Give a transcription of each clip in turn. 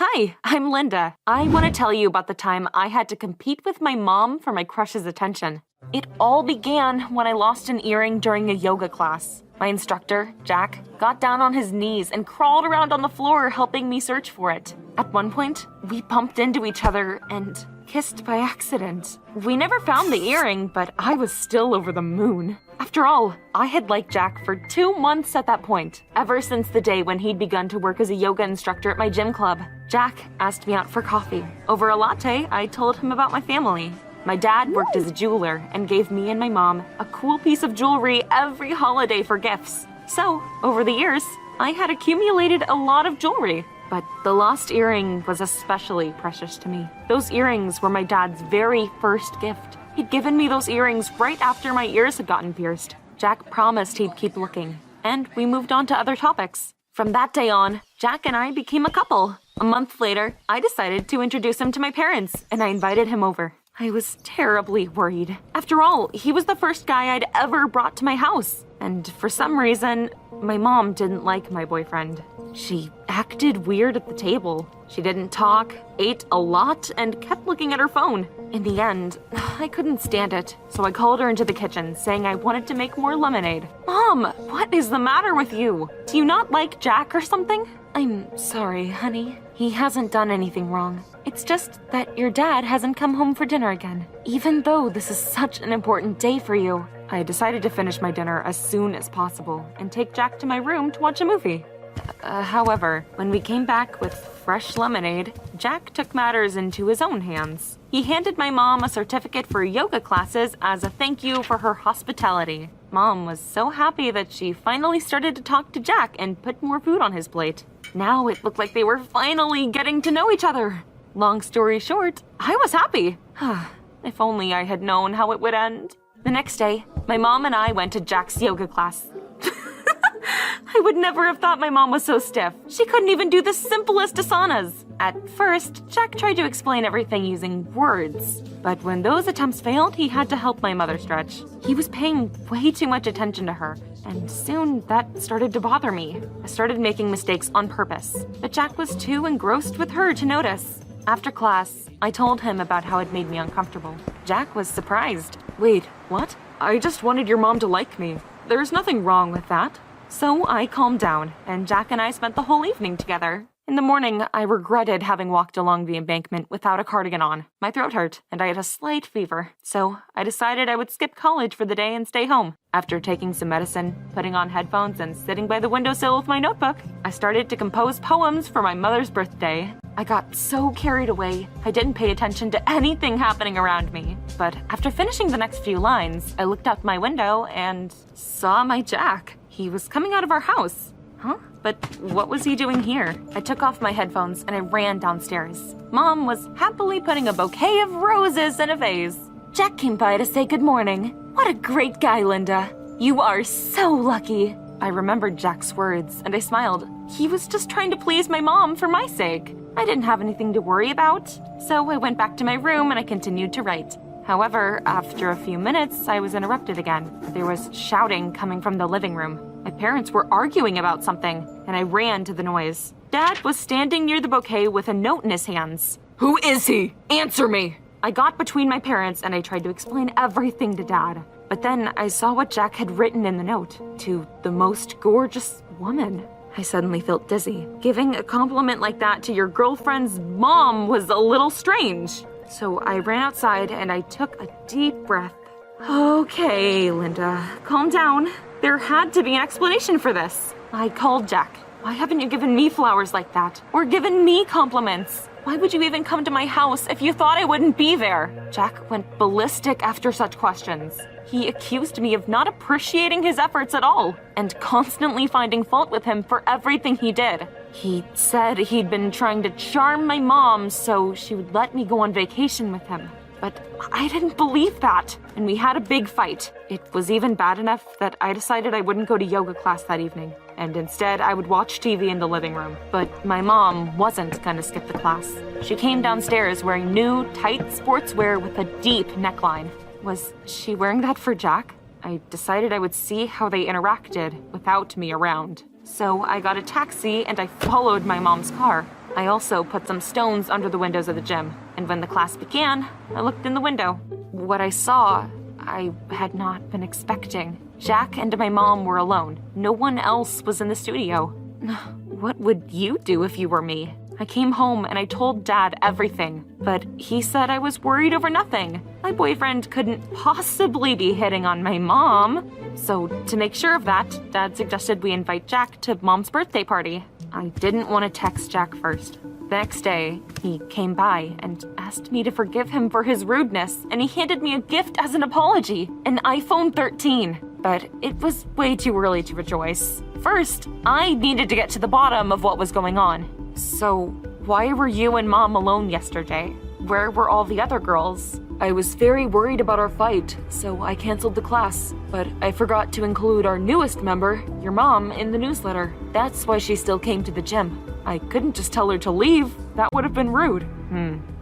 Hi, I'm Linda. I want to tell you about the time I had to compete with my mom for my crush's attention. It all began when I lost an earring during a yoga class. My instructor, Jack, got down on his knees and crawled around on the floor helping me search for it. At one point, we bumped into each other and kissed by accident. We never found the earring, but I was still over the moon. After all, I had liked Jack for 2 months at that point, ever since the day when he'd begun to work as a yoga instructor at my gym club. Jack asked me out for coffee. Over a latte, I told him about my family. My dad worked as a jeweler and gave me and my mom a cool piece of jewelry every holiday for gifts. So, over the years, I had accumulated a lot of jewelry. But the lost earring was especially precious to me. Those earrings were my dad's very first gift. He'd given me those earrings right after my ears had gotten pierced. Jack promised he'd keep looking, and we moved on to other topics. From that day on, Jack and I became a couple. A month later, I decided to introduce him to my parents, and I invited him over. I was terribly worried. After all, he was the first guy I'd ever brought to my house. And for some reason, my mom didn't like my boyfriend. She acted weird at the table. She didn't talk, ate a lot, and kept looking at her phone. In the end, I couldn't stand it, so I called her into the kitchen, saying I wanted to make more lemonade. Mom, what is the matter with you? Do you not like Jack or something? I'm sorry, honey. He hasn't done anything wrong. It's just that your dad hasn't come home for dinner again, even though this is such an important day for you. I decided to finish my dinner as soon as possible and take Jack to my room to watch a movie. However, when we came back with fresh lemonade, Jack took matters into his own hands. He handed my mom a certificate for yoga classes as a thank you for her hospitality. Mom was so happy that she finally started to talk to Jack and put more food on his plate. Now it looked like they were finally getting to know each other. Long story short, I was happy. If only I had known how it would end. The next day, my mom and I went to Jack's yoga class. I would never have thought my mom was so stiff. She couldn't even do the simplest asanas. At first, Jack tried to explain everything using words. But when those attempts failed, he had to help my mother stretch. He was paying way too much attention to her, and soon that started to bother me. I started making mistakes on purpose, but Jack was too engrossed with her to notice. After class, I told him about how it made me uncomfortable. Jack was surprised. Wait, what? I just wanted your mom to like me. There's nothing wrong with that. So I calmed down, and Jack and I spent the whole evening together. In the morning, I regretted having walked along the embankment without a cardigan on. My throat hurt, and I had a slight fever, so I decided I would skip college for the day and stay home. After taking some medicine, putting on headphones, and sitting by the windowsill with my notebook, I started to compose poems for my mother's birthday. I got so carried away, I didn't pay attention to anything happening around me. But after finishing the next few lines, I looked out my window and saw my Jack. He was coming out of our house. Huh? But what was he doing here? I took off my headphones and I ran downstairs. Mom was happily putting a bouquet of roses in a vase. Jack came by to say good morning. What a great guy, Linda. You are so lucky. I remembered Jack's words and I smiled. He was just trying to please my mom for my sake. I didn't have anything to worry about, so I went back to my room and I continued to write. However, after a few minutes, I was interrupted again. There was shouting coming from the living room. My parents were arguing about something, and I ran to the noise. Dad was standing near the bouquet with a note in his hands. Who is he? Answer me! I got between my parents and I tried to explain everything to Dad. But then I saw what Jack had written in the note. To the most gorgeous woman. I suddenly felt dizzy. Giving a compliment like that to your girlfriend's mom was a little strange. So I ran outside and I took a deep breath. Okay, Linda, calm down. There had to be an explanation for this. I called Jack. Why haven't you given me flowers like that? Or given me compliments? Why would you even come to my house if you thought I wouldn't be there? Jack went ballistic after such questions. He accused me of not appreciating his efforts at all, and constantly finding fault with him for everything he did. He said he'd been trying to charm my mom so she would let me go on vacation with him. But I didn't believe that, and we had a big fight. It was even bad enough that I decided I wouldn't go to yoga class that evening, and instead I would watch TV in the living room. But my mom wasn't gonna skip the class. She came downstairs wearing new, tight sportswear with a deep neckline. Was she wearing that for Jack? I decided I would see how they interacted without me around. So I got a taxi and I followed my mom's car. I also put some stones under the windows of the gym, and when the class began, I looked in the window. What I saw, I had not been expecting. Jack and my mom were alone. No one else was in the studio. What would you do if you were me? I came home and I told Dad everything, but he said I was worried over nothing. My boyfriend couldn't possibly be hitting on my mom. So to make sure of that, Dad suggested we invite Jack to Mom's birthday party. I didn't want to text Jack first. The next day, he came by and asked me to forgive him for his rudeness, and he handed me a gift as an apology, an iPhone 13. But it was way too early to rejoice. First, I needed to get to the bottom of what was going on. So, why were you and Mom alone yesterday? Where were all the other girls? I was very worried about our fight, so I canceled the class. But I forgot to include our newest member, your mom, in the newsletter. That's why she still came to the gym. I couldn't just tell her to leave. That would have been rude.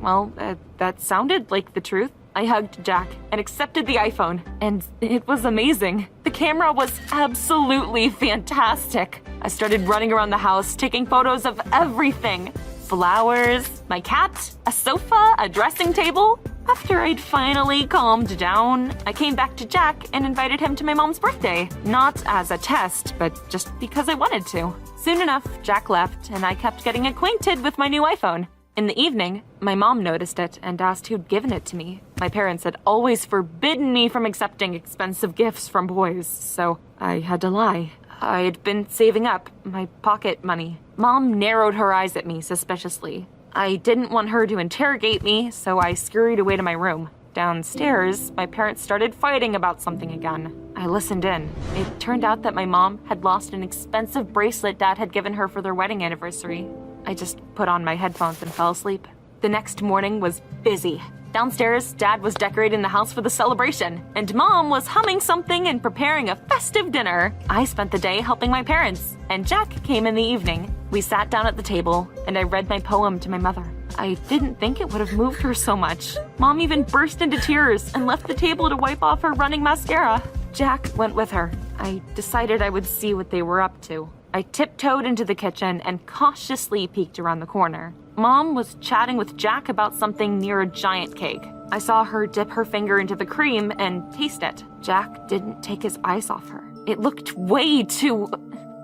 Well, that sounded like the truth. I hugged Jack and accepted the iPhone, and it was amazing. The camera was absolutely fantastic. I started running around the house, taking photos of everything. Flowers, my cat, a sofa, a dressing table. After I'd finally calmed down, I came back to Jack and invited him to my mom's birthday. Not as a test, but just because I wanted to. Soon enough, Jack left, and I kept getting acquainted with my new iPhone. In the evening, my mom noticed it and asked who'd given it to me. My parents had always forbidden me from accepting expensive gifts from boys, so I had to lie. I had been saving up my pocket money. Mom narrowed her eyes at me suspiciously. I didn't want her to interrogate me, so I scurried away to my room. Downstairs, my parents started fighting about something again. I listened in. It turned out that my mom had lost an expensive bracelet Dad had given her for their wedding anniversary. I just put on my headphones and fell asleep. The next morning was busy. Downstairs, Dad was decorating the house for the celebration, and Mom was humming something and preparing a festive dinner. I spent the day helping my parents, and Jack came in the evening. We sat down at the table, and I read my poem to my mother. I didn't think it would have moved her so much. Mom even burst into tears and left the table to wipe off her running mascara. Jack went with her. I decided I would see what they were up to. I tiptoed into the kitchen and cautiously peeked around the corner. Mom was chatting with Jack about something near a giant cake. I saw her dip her finger into the cream and taste it. Jack didn't take his eyes off her. It looked way too...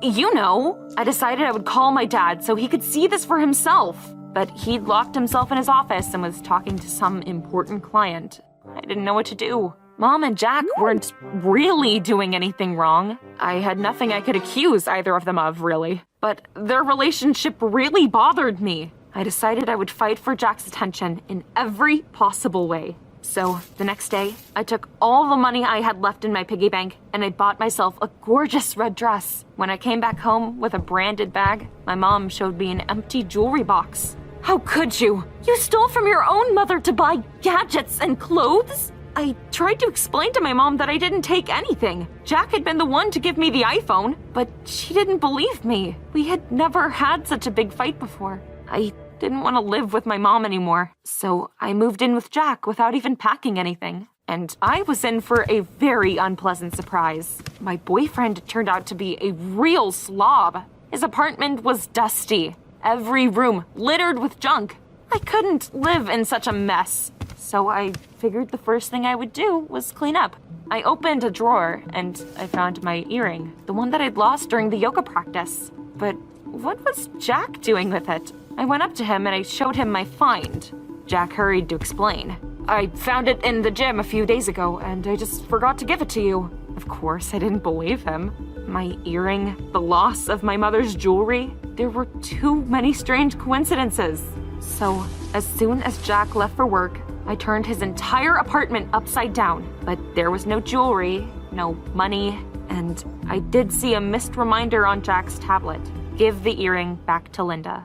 I decided I would call my dad so he could see this for himself. But he'd locked himself in his office and was talking to some important client. I didn't know what to do. Mom and Jack weren't really doing anything wrong. I had nothing I could accuse either of them of, really. But their relationship really bothered me. I decided I would fight for Jack's attention in every possible way. So, the next day, I took all the money I had left in my piggy bank and I bought myself a gorgeous red dress. When I came back home with a branded bag, my mom showed me an empty jewelry box. How could you? You stole from your own mother to buy gadgets and clothes? I tried to explain to my mom that I didn't take anything. Jack had been the one to give me the iPhone, but she didn't believe me. We had never had such a big fight before. I didn't want to live with my mom anymore, so I moved in with Jack without even packing anything. And I was in for a very unpleasant surprise. My boyfriend turned out to be a real slob. His apartment was dusty, every room littered with junk. I couldn't live in such a mess. So I figured the first thing I would do was clean up. I opened a drawer and I found my earring, the one that I'd lost during the yoga practice. But what was Jack doing with it? I went up to him and I showed him my find. Jack hurried to explain. I found it in the gym a few days ago and I just forgot to give it to you. Of course, I didn't believe him. My earring, the loss of my mother's jewelry, there were too many strange coincidences. So, as soon as Jack left for work, I turned his entire apartment upside down, but there was no jewelry, no money, and I did see a missed reminder on Jack's tablet. Give the earring back to Linda.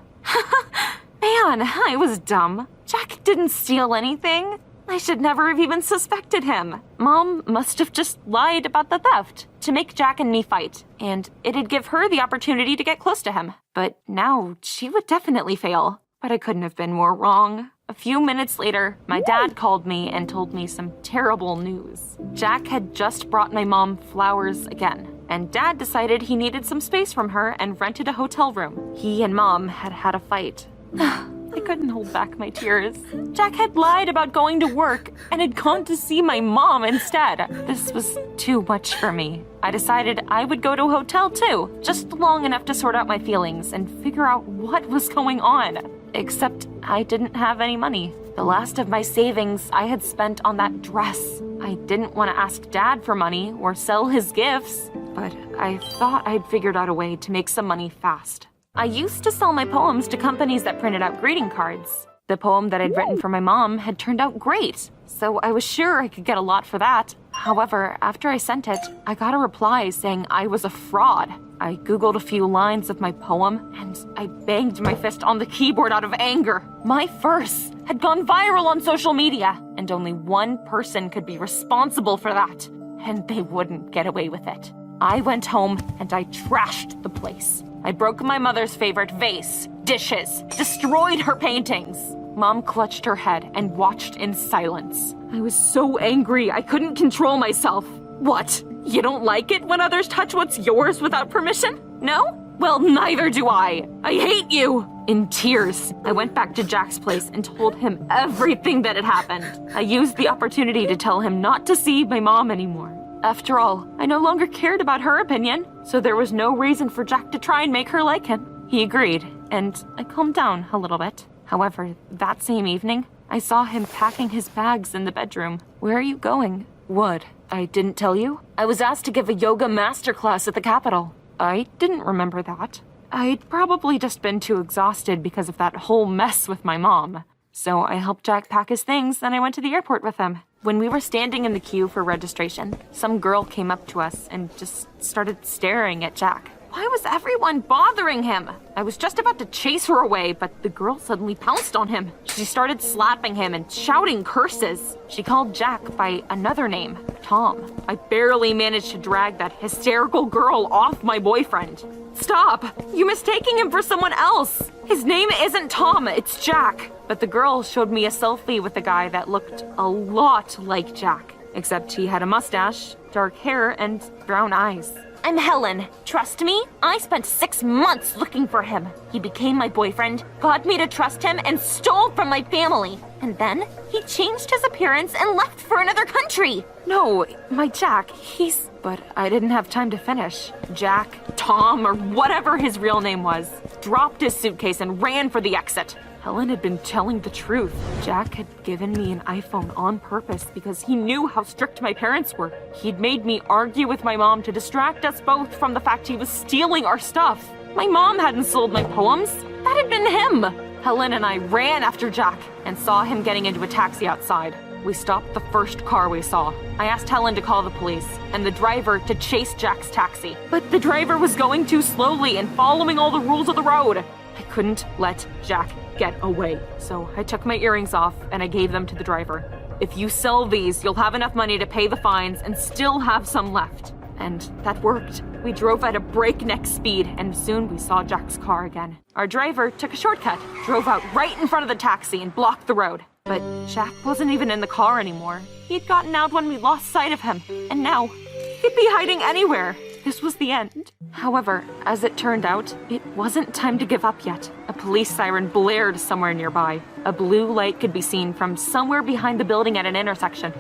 Man, I was dumb. Jack didn't steal anything. I should never have even suspected him. Mom must have just lied about the theft to make Jack and me fight, and it'd give her the opportunity to get close to him. But now she would definitely fail. But I couldn't have been more wrong. A few minutes later, my dad called me and told me some terrible news. Jack had just brought my mom flowers again, and Dad decided he needed some space from her and rented a hotel room. He and Mom had had a fight. I couldn't hold back my tears. Jack had lied about going to work and had gone to see my mom instead. This was too much for me. I decided I would go to a hotel too, just long enough to sort out my feelings and figure out what was going on. Except I didn't have any money. The last of my savings I had spent on that dress. I didn't want to ask Dad for money or sell his gifts, but I thought I'd figured out a way to make some money fast. I used to sell my poems to companies that printed out greeting cards. The poem that I'd written for my mom had turned out great, so I was sure I could get a lot for that. However, after I sent it, I got a reply saying I was a fraud. I Googled a few lines of my poem, and I banged my fist on the keyboard out of anger. My verse had gone viral on social media, and only one person could be responsible for that, and they wouldn't get away with it. I went home and I trashed the place. I broke my mother's favorite vase, dishes, destroyed her paintings. Mom clutched her head and watched in silence. I was so angry I couldn't control myself. What? You don't like it when others touch what's yours without permission? No? Well, neither do I. I hate you. In tears, I went back to Jack's place and told him everything that had happened. I used the opportunity to tell him not to see my mom anymore. After all, I no longer cared about her opinion, so there was no reason for Jack to try and make her like him. He agreed, and I calmed down a little bit. However, that same evening, I saw him packing his bags in the bedroom. Where are you going? What? I didn't tell you? I was asked to give a yoga masterclass at the Capitol. I didn't remember that. I'd probably just been too exhausted because of that whole mess with my mom. So I helped Jack pack his things, and I went to the airport with him. When we were standing in the queue for registration, some girl came up to us and just started staring at Jack. Why was everyone bothering him? I was just about to chase her away, but the girl suddenly pounced on him. She started slapping him and shouting curses. She called Jack by another name, Tom. I barely managed to drag that hysterical girl off my boyfriend. Stop! You're mistaking him for someone else. His name isn't Tom, it's Jack. But the girl showed me a selfie with a guy that looked a lot like Jack, except he had a mustache, dark hair, and brown eyes. I'm Helen. Trust me, I spent 6 months looking for him. He became my boyfriend, got me to trust him, and stole from my family. And then he changed his appearance and left for another country. No, my Jack, he's... But I didn't have time to finish. Jack, Tom, or whatever his real name was, dropped his suitcase and ran for the exit. Helen had been telling the truth. Jack had given me an iPhone on purpose because he knew how strict my parents were. He'd made me argue with my mom to distract us both from the fact he was stealing our stuff. My mom hadn't sold my poems. That had been him. Helen and I ran after Jack and saw him getting into a taxi outside. We stopped the first car we saw. I asked Helen to call the police and the driver to chase Jack's taxi. But the driver was going too slowly and following all the rules of the road. I couldn't let Jack get away. So I took my earrings off and I gave them to the driver. If you sell these, you'll have enough money to pay the fines and still have some left. And that worked. We drove at a breakneck speed and soon we saw Jack's car again. Our driver took a shortcut, drove out right in front of the taxi and blocked the road. But Jack wasn't even in the car anymore. He'd gotten out when we lost sight of him, and now he'd be hiding anywhere. This was the end. However, as it turned out, it wasn't time to give up yet. A police siren blared somewhere nearby. A blue light could be seen from somewhere behind the building at an intersection.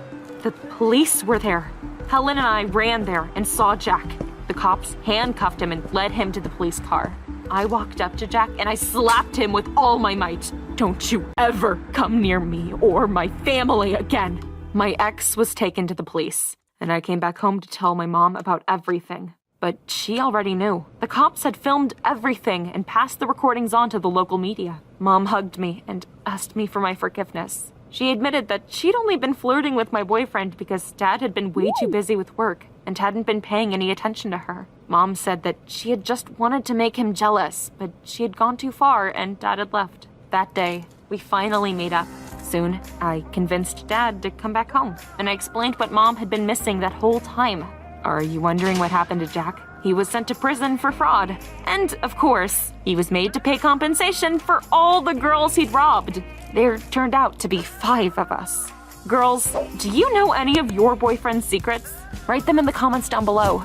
The police were there. Helen and I ran there and saw Jack. The cops handcuffed him and led him to the police car. I walked up to Jack and I slapped him with all my might. Don't you ever come near me or my family again. My ex was taken to the police, and I came back home to tell my mom about everything. But she already knew. The cops had filmed everything and passed the recordings on to the local media. Mom hugged me and asked me for my forgiveness. She admitted that she'd only been flirting with my boyfriend because Dad had been way too busy with work and hadn't been paying any attention to her. Mom said that she had just wanted to make him jealous, but she had gone too far and Dad had left. That day, we finally made up. Soon, I convinced Dad to come back home, and I explained what Mom had been missing that whole time. Are you wondering what happened to Jack? He was sent to prison for fraud. And, of course, he was made to pay compensation for all the girls he'd robbed. There turned out to be 5 of us. Girls, do you know any of your boyfriend's secrets? Write them in the comments down below.